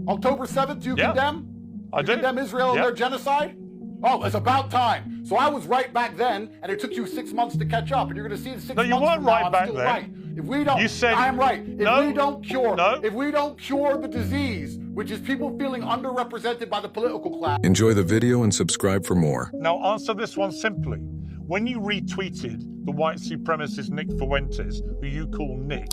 October 7th, do you condemn? I do. Condemn Israel and their genocide? Oh, it's about time. So I was right back then, and it took you 6 months to catch up, and you're going to see in 6 months you weren't from right now, back I'm still then. right. If we don't, You said, I'm right. If no, we don't cure, no. if we don't cure the disease, which is people feeling underrepresented by the political class. Enjoy the video and subscribe for more. Now answer this one simply. When you retweeted the white supremacist Nick Fuentes, who you call Nick,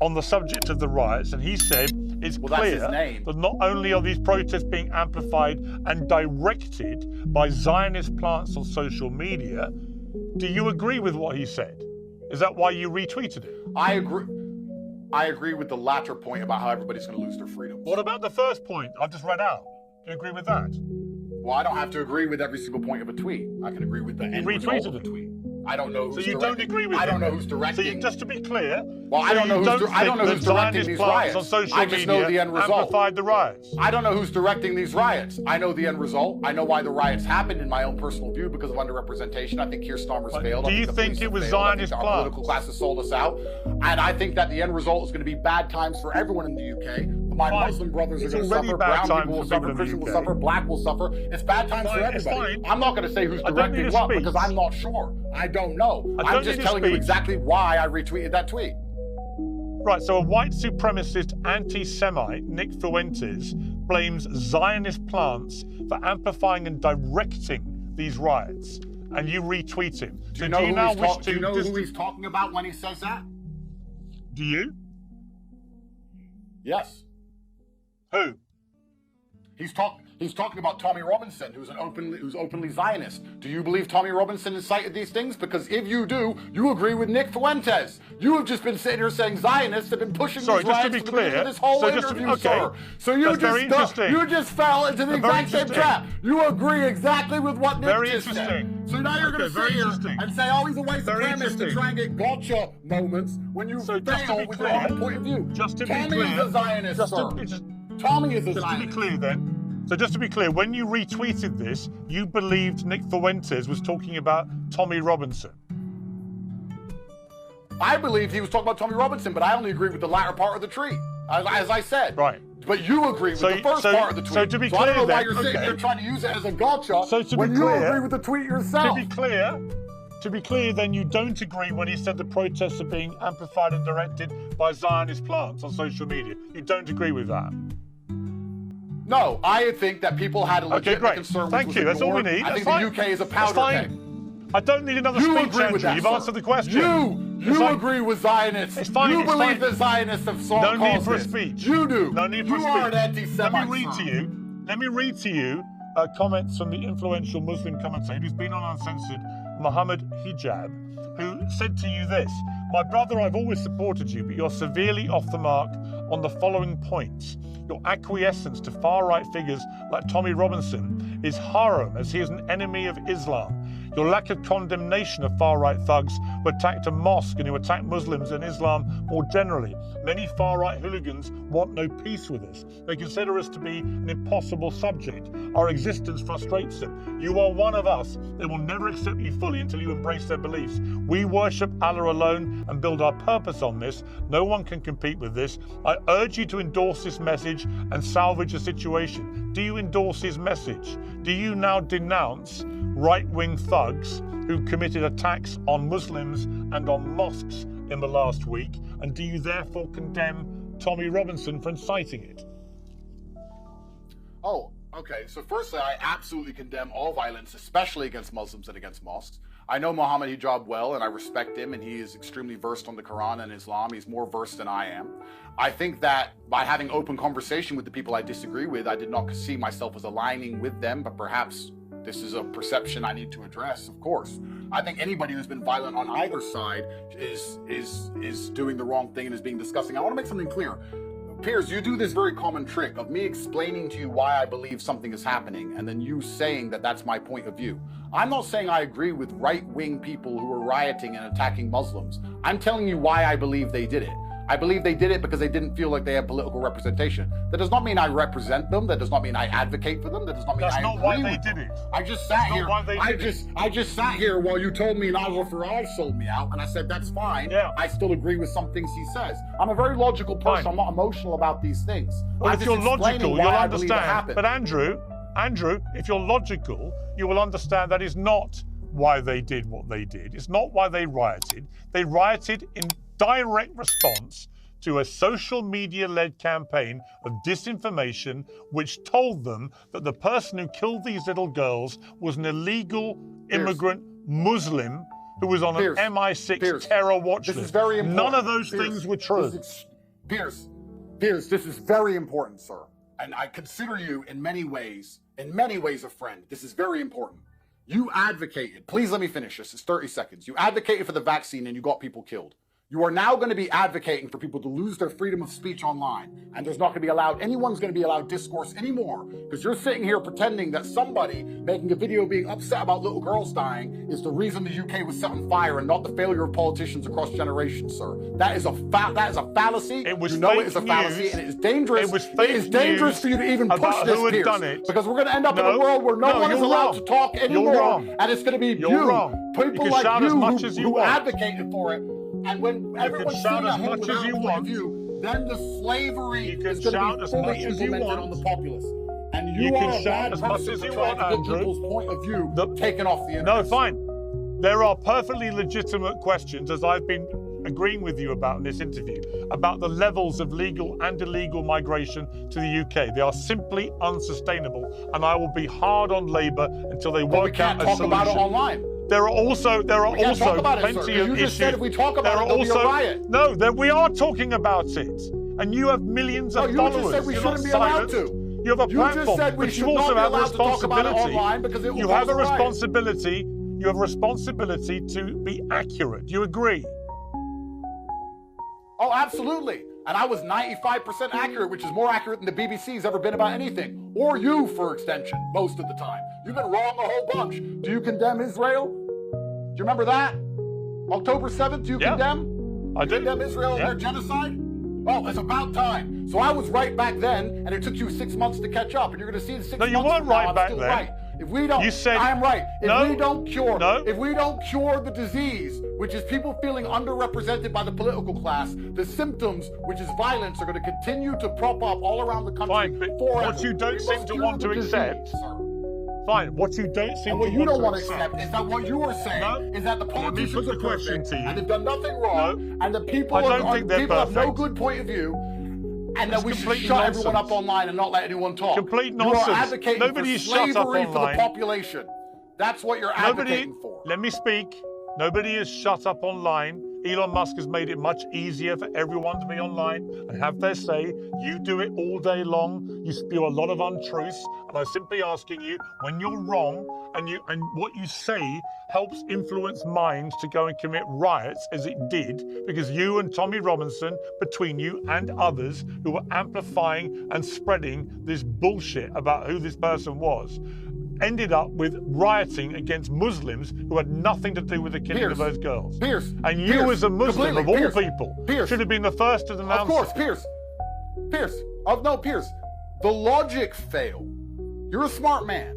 on the subject of the riots, and he said it's clear that not only are these protests being amplified and directed by Zionist plants on social media, do you agree with what he said? Is that why you retweeted it? I agree with the latter point about how everybody's going to lose their freedom. What about the first point I've just read out? Do you agree with that? Well, I don't have to agree with every single point of a tweet. I can agree with the end result of a tweet. I don't know who's So you don't agree with I him? don't know who's directing. So just to be clear, well, I don't know who's directing these riots. On social I just know the end result. Amplified the riots. I don't know who's directing these riots. I know the end result. I know why the riots happened in my own personal view because of underrepresentation. I think Keir Starmer's failed. Do you think it was Zionist plans? Our political class has sold us out. And I think that the end result is going to be bad times for everyone in the UK. My Muslim brothers are going to suffer, brown people will suffer, Christians will suffer, black will suffer. It's bad times for everybody. I'm not going to say who's directing what because I'm not sure. I don't know. I'm just telling you exactly why I retweeted that tweet. Right, so a white supremacist anti-Semite, Nick Fuentes, blames Zionist plants for amplifying and directing these riots, and you retweet him. Do you know who he's talking about when he says that? Do you? Yes. Who? He's talking about Tommy Robinson, who's openly Zionist. Do you believe Tommy Robinson incited these things? Because if you do, you agree with Nick Fuentes. You have just been sitting here saying Zionists have been pushing these riots to this whole interview, sir. So you just fell into the exact same trap. You agree exactly with what Nick just said. So now you're going to sit here and say, oh, he's a white supremacist to try and get gotcha moments when you fail with your own point of view. Tommy is a Zionist, sir. Tommy is a Zionist. Just to be clear then. So just to be clear, when you retweeted this, you believed Nick Fuentes was talking about Tommy Robinson. I believed he was talking about Tommy Robinson, but I only agree with the latter part of the tweet, as I said. Right. But you agree with the first part of the tweet. So to be clear, I don't know why you're sitting here trying to use it as a gotcha when you agree with the tweet yourself. To be clear, then you don't agree when he said the protests are being amplified and directed by Zionist plants on social media. You don't agree with that. No, I think that people had a legitimate concern. Thank you. That's all we need. I think the UK is a powder keg. I don't need another speech, Andrew. You've answered the question. You agree with Zionists. It's fine. You believe that Zionists have solved No need for a speech. You do. No need for a speech. You are an anti-Semite. Let me read to you comments from the influential Muslim commentator who's been on Uncensored, Muhammad Hijab, who said to you this: "My brother, I've always supported you, but you're severely off the mark on the following points. Your acquiescence to far-right figures like Tommy Robinson is haram, as he is an enemy of Islam. Your lack of condemnation of far-right thugs who attacked a mosque and who attack Muslims and Islam more generally. Many far-right hooligans want no peace with us. They consider us to be an impossible subject. Our existence frustrates them. You are one of us. They will never accept you fully until you embrace their beliefs. We worship Allah alone and build our purpose on this. No one can compete with this. I urge you to endorse this message and salvage the situation. Do you endorse his message? Do you now denounce right-wing thugs who committed attacks on Muslims and on mosques in the last week? And do you therefore condemn Tommy Robinson for inciting it?" Oh, okay. So firstly, I absolutely condemn all violence, especially against Muslims and against mosques. I know Muhammad Hijab well, and I respect him, and he is extremely versed on the Quran and Islam. He's more versed than I am. I think that by having open conversation with the people I disagree with, I did not see myself as aligning with them, but perhaps this is a perception I need to address, of course. I think anybody who's been violent on either side is doing the wrong thing and is being disgusting. I want to make something clear. Piers, you do this very common trick of me explaining to you why I believe something is happening and then you saying that that's my point of view. I'm not saying I agree with right-wing people who are rioting and attacking Muslims. I'm telling you why I believe they did it. I believe they did it because they didn't feel like they had political representation. That does not mean I represent them. That does not mean I advocate for them. That does not mean That's I not agree why with they them. did it. I just sat here. I just sat here while you told me Nigel Farage sold me out, and I said that's fine. Yeah. I still agree with some things he says. I'm a very logical person. Fine. I'm not emotional about these things. Well, I'm if just you're explaining logical, why you'll I believe it understand. happened. But Andrew, if you're logical, you will understand that is not why they did what they did. It's not why they rioted. They rioted in direct response to a social media-led campaign of disinformation which told them that the person who killed these little girls was an illegal immigrant Muslim who was on an MI6 terror watch list. This is very important. None of those things were true. Piers, this is very important, sir. And I consider you in many ways a friend. This is very important. You advocated, please let me finish this, it's 30 seconds. You advocated for the vaccine and you got people killed. You are now going to be advocating for people to lose their freedom of speech online. And there's not going to be anyone's going to be allowed discourse anymore. Because you're sitting here pretending that somebody making a video being upset about little girls dying is the reason the UK was set on fire and not the failure of politicians across generations, sir. That is a fallacy. It was you know fake it is a fallacy news. and it is dangerous. It was fake it is dangerous news for you to even push about this, who had Piers, done it. because we're going to end up in a world where no one is allowed to talk anymore. You're wrong. And it's going to be You're wrong. people You can like shout as much as you who want. advocated for it. And when everyone's shout seeing as at home much without as you a point want. of view, then the slavery You can is going shout to as be fully much as you implemented want. on the populace. And You you can are a shout bad as much person as to you try want, to get Andrew. people's point of view taken off the internet. No, fine. There are perfectly legitimate questions, as I've been agreeing with you about in this interview, about the levels of legal and illegal migration to the UK. They are simply unsustainable, and I will be hard on Labour until they But we work can't out a talk solution. about it online. There are also We can't talk about it, plenty sir, of you issues. just said if we talk about There it, are there'll be a also riot. no. That we are talking about it, and you have millions of No, you followers. just said we You're shouldn't not be allowed silenced. to. You have a You platform, just said we but should you not also be have a allowed to talk about it responsibility. online because it will You have cause a a riot. responsibility. You have a responsibility to be accurate. Do you agree? Oh, absolutely. And I was 95% accurate, which is more accurate than the BBC's ever been about anything. Or you, for extension, most of the time. You've been wrong a whole bunch. Do you condemn Israel? Do you remember that? October 7th, do you condemn? I do. Condemn Israel and their genocide? Oh, it's about time. So I was right back then, and it took you 6 months to catch up. And you're going to see in 6 months. No, you weren't from now, right I'm back still then. Right. If we don't, You said- I am right. No. If we don't cure, No. if we don't cure the disease, which is people feeling underrepresented by the political class, the symptoms, which is violence, are going to continue to prop up all around the country. Fine, but forever. what you don't We seem must to cure want the to disease, accept- sir. Fine. What you don't seem And what to you don't want want to to accept is that what you are saying No. is that the Let me politicians put the are question perfect to you. and they've done nothing wrong, and the people I don't think they're people have no perfect. good point of view, and That's that we should complete shut everyone nonsense. up online and not let anyone talk. Complete You nonsense. are advocating Nobody for is shut up slavery for the online. population. That's what you're advocating for. Let me speak. Nobody is shut up online. Elon Musk has made it much easier for everyone to be online and have their say. You do it all day long. You spew a lot of untruths. And I'm simply asking you, when you're wrong and what you say helps influence minds to go and commit riots, as it did, because you and Tommy Robinson, between you and others who were amplifying and spreading this bullshit about who this person was, ended up with rioting against Muslims who had nothing to do with the killing of those girls. Piers. And you, as a Muslim of all Piers, people, Piers. should have been the first to denounce Of course, it. Piers. Piers. The logic failed. You're a smart man.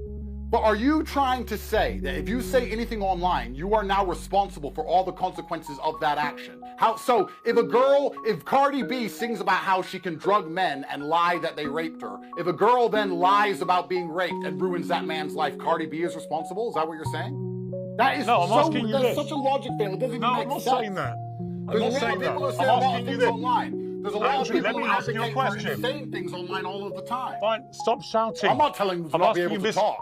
But are you trying to say that if you say anything online, you are now responsible for all the consequences of that action? So if Cardi B sings about how she can drug men and lie that they raped her, if a girl then lies about being raped and ruins that man's life, Cardi B is responsible? Is that what you're saying? That is No, I'm asking you that's this. such a logic fail. It doesn't even No, make I'm not sense. saying that. I'm There's not a lot saying of that. people who say I'm a lot asking of you things this. online. There's a lot Andrew, of let people me who ask you a advocate for question. insane things online all of the time. Fine, stop shouting. I'm not telling them to I'm not be asking able you to this. talk.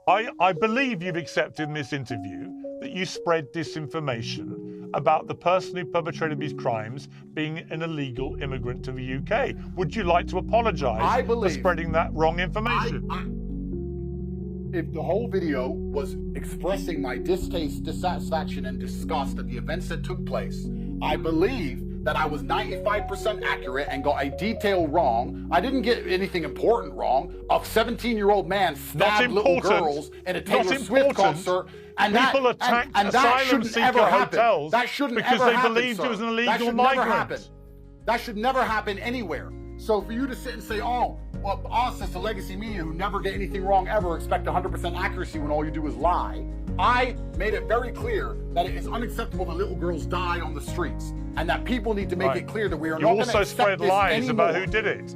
I believe you've accepted in this interview that you spread disinformation about the person who perpetrated these crimes being an illegal immigrant to the UK. Would you like to apologise for spreading that wrong information? If the whole video was expressing my distaste, dissatisfaction, and disgust at the events that took place, I believe that I was 95% accurate and got a detail wrong. I didn't get anything important wrong. A 17-year-old man stabbed little girls in a Taylor Swift concert. And people attacked asylum seeker hotels that shouldn't because ever they happen, believed sir. it was an That illegal should never happen. migrant. That should never happen anywhere. So for you to sit and say, oh, well, us as the legacy media who never get anything wrong ever expect 100% accuracy when all you do is lie. I made it very clear that it is unacceptable that little girls die on the streets, and that people need to make it clear that we are not going to accept this anymore. You also spread lies about who did it.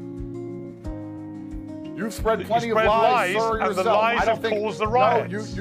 You've spread plenty of lies, sir, and yourself. the lies have caused the riots.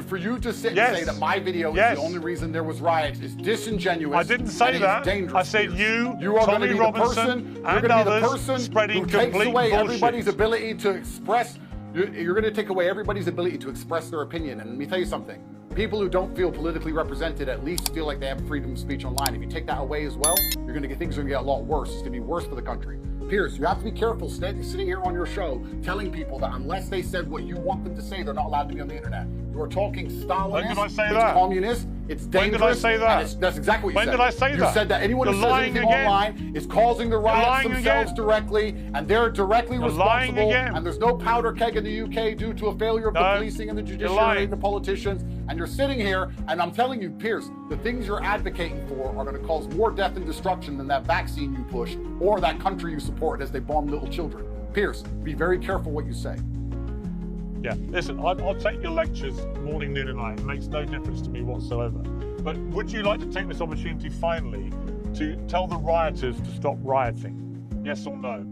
For you to sit and say that my video is the only reason there was riots is disingenuous. I didn't say that. I said you are Tommy Robinson, and others spreading complete bullshit. Everybody's ability to express. You're going to take away everybody's ability to express their opinion. And let me tell you something. People who don't feel politically represented at least feel like they have freedom of speech online. If you take that away as well, you're going to get things are going to get a lot worse. It's going to be worse for the country. Piers, you have to be careful sitting here on your show telling people that unless they said what you want them to say, they're not allowed to be on the internet. You are talking Stalinist, when did I say it's that? Communist, it's dangerous. When did I say that? That's exactly what you said. When did I say that? You said that anyone who says anything online is causing the riots themselves directly, and they're directly responsible, and there's no powder keg in the UK due to a failure of the policing and the judiciary and the politicians, and you're sitting here, and I'm telling you, Piers, the things you're advocating for are going to cause more death and destruction than that vaccine you push or that country you support as they bomb little children. Piers, be very careful what you say. Yeah, listen, I'll take your lectures morning, noon, and night. It makes no difference to me whatsoever. But would you like to take this opportunity finally to tell the rioters to stop rioting? Yes or no?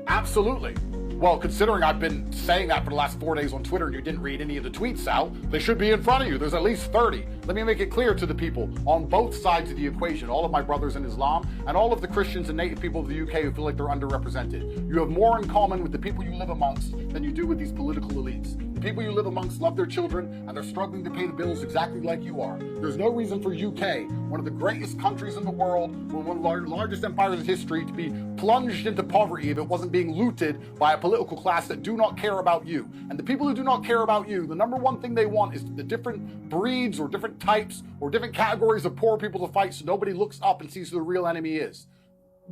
Absolutely. Well, considering I've been saying that for the last 4 days on Twitter and you didn't read any of the tweets out, they should be in front of you. There's at least 30. Let me make it clear to the people on both sides of the equation, all of my brothers in Islam and all of the Christians and native people of the UK who feel like they're underrepresented. You have more in common with the people you live amongst than you do with these political elites. The people you live amongst love their children and they're struggling to pay the bills exactly like you are. There's no reason for UK, one of the greatest countries in the world, one of the largest empires in history, to be plunged into poverty if it wasn't being looted by a political class that do not care about you. And the people who do not care about you, the number one thing they want is the different breeds or different types or different categories of poor people to fight so nobody looks up and sees who the real enemy is.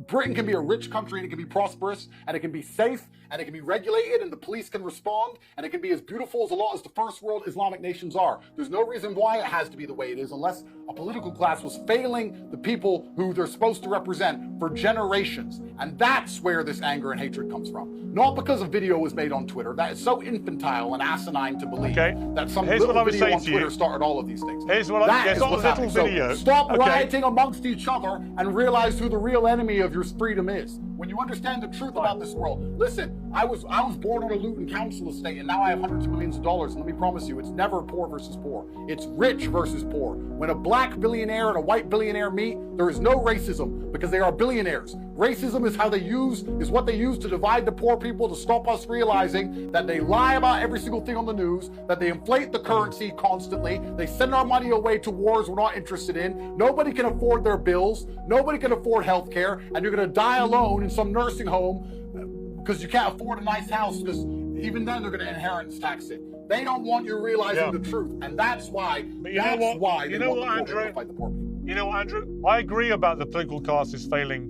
Britain can be a rich country and it can be prosperous and it can be safe and it can be regulated and the police can respond and it can be as beautiful as a lot as the first world Islamic nations are. There's no reason why it has to be the way it is unless a political class was failing the people who they're supposed to represent for generations. And that's where this anger and hatred comes from. Not because a video was made on Twitter. That is so infantile and asinine to believe that some little video on Twitter started all of these things. Here's what that is what's happening. So stop rioting amongst each other and realize who the real enemy of your freedom is. When you understand the truth about this world, listen, I was born on a Luton council estate and now I have hundreds of millions of dollars, and let me promise you, it's never poor versus poor. It's rich versus poor. When a black billionaire and a white billionaire meet, there is no racism because they are billionaires. Racism is what they use to divide the poor people, to stop us realizing that they lie about every single thing on the news, that they inflate the currency constantly, they send our money away to wars we're not interested in, nobody can afford their bills, nobody can afford health care, and you're going to die alone in some nursing home because you can't afford a nice house, because even then they're going to inheritance tax it. They don't want you realizing the truth, and that's why. That's why they want the poor people to fight the poor people. You know what, Andrew? I agree about the political classes failing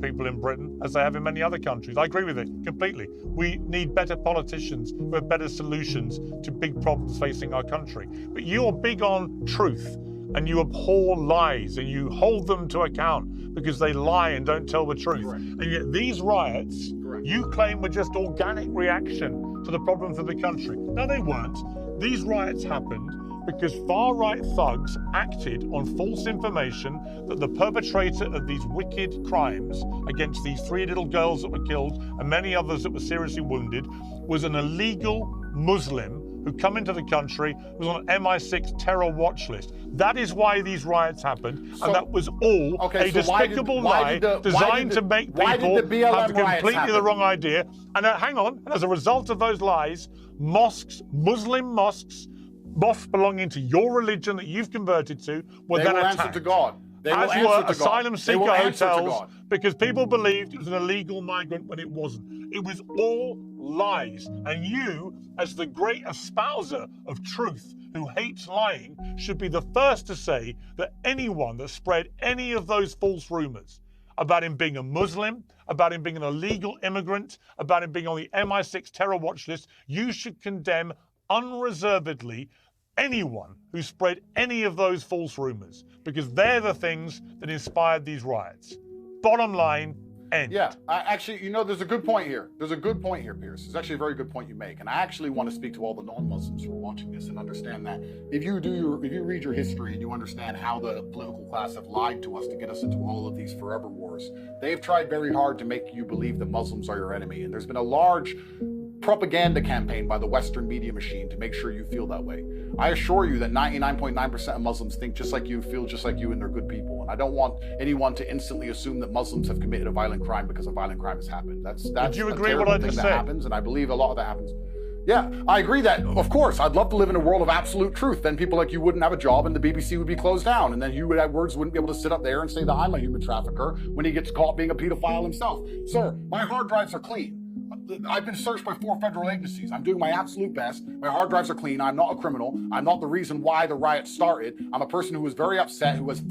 people in Britain, as they have in many other countries. I agree with it completely. We need better politicians who have better solutions to big problems facing our country. But you're big on truth, and you abhor lies, and you hold them to account because they lie and don't tell the truth. Correct. And yet these riots, you claim were just organic reaction to the problems of the country. No, they weren't. These riots happened because far-right thugs acted on false information that the perpetrator of these wicked crimes against these 3 little girls that were killed and many others that were seriously wounded was an illegal Muslim who come into the country, was on an MI6 terror watch list. That is why these riots happened, and that was all a despicable lie designed to make people have completely the wrong idea. And hang on, and as a result of those lies, mosques, Muslim mosques belonging to your religion that you've converted to, were then attacked. Answered to God. They will as answer were to God. asylum They seeker will answer to hotels, God. because people believed it was an illegal migrant when it wasn't. It was all lies. And you, as the great espouser of truth who hates lying, should be the first to say that anyone that spread any of those false rumors about him being a Muslim, about him being an illegal immigrant, about him being on the MI6 terror watch list, you should condemn unreservedly anyone who spread any of those false rumors, because they're the things that inspired these riots. Bottom line, end. Yeah, actually, there's a good point here. There's a good point here, Piers. It's actually a very good point you make. And I actually want to speak to all the non-Muslims who are watching this and understand that if you read your history and you understand how the political class have lied to us to get us into all of these forever wars, they've tried very hard to make you believe that Muslims are your enemy. And there's been a large propaganda campaign by the Western media machine to make sure you feel that way. I assure you that 99.9% of Muslims think just like you, feel just like you, and they're good people. And I don't want anyone to instantly assume that Muslims have committed a violent crime because a violent crime has happened. That's Do you a agree with terrible what I thing just that said? happens, and I believe a lot of that happens. Yeah, I agree that, of course, I'd love to live in a world of absolute truth. Then people like you wouldn't have a job and the BBC would be closed down. And then you words wouldn't be able to sit up there and say that I'm a human trafficker when he gets caught being a pedophile himself. Sir, my hard drives are clean. I've been searched by 4 federal agencies. I'm doing my absolute best. My hard drives are clean. I'm not a criminal. I'm not the reason why the riot started. I'm a person who was very upset, who has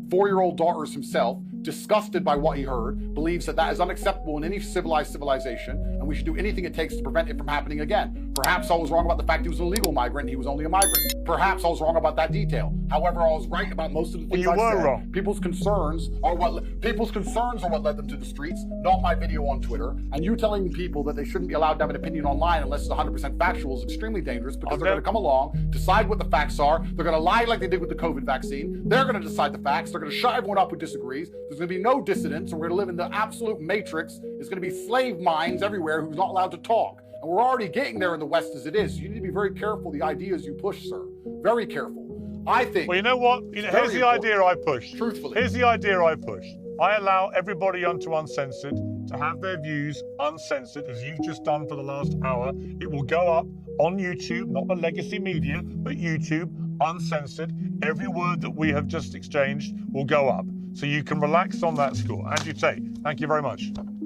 four-year-old daughters himself, disgusted by what he heard, believes that is unacceptable in any civilized civilization, and we should do anything it takes to prevent it from happening again. Perhaps I was wrong about the fact he was an illegal migrant and he was only a migrant. Perhaps I was wrong about that detail. However, I was right about most of the things I said. Wrong. People's concerns are what led them to the streets, not my video on Twitter. And you telling people that they shouldn't be allowed to have an opinion online unless it's 100% factual is extremely dangerous, because they're going to come along, decide what the facts are. They're going to lie like they did with the COVID vaccine. They're going to decide the facts. They're going to shut everyone up who disagrees. There's going to be no dissidents, and we're going to live in the absolute matrix. There's going to be slave minds everywhere who's not allowed to talk. And we're already getting there in the West as it is. You need to be very careful the ideas you push, sir. Very careful. I think... Well, you know what? Here's the idea I push. Truthfully. Here's the idea I push. I allow everybody onto Uncensored to have their views uncensored, as you've just done for the last hour. It will go up on YouTube, not the legacy media, but YouTube, uncensored. Every word that we have just exchanged will go up. So you can relax on that score. Andrew Tate, thank you very much.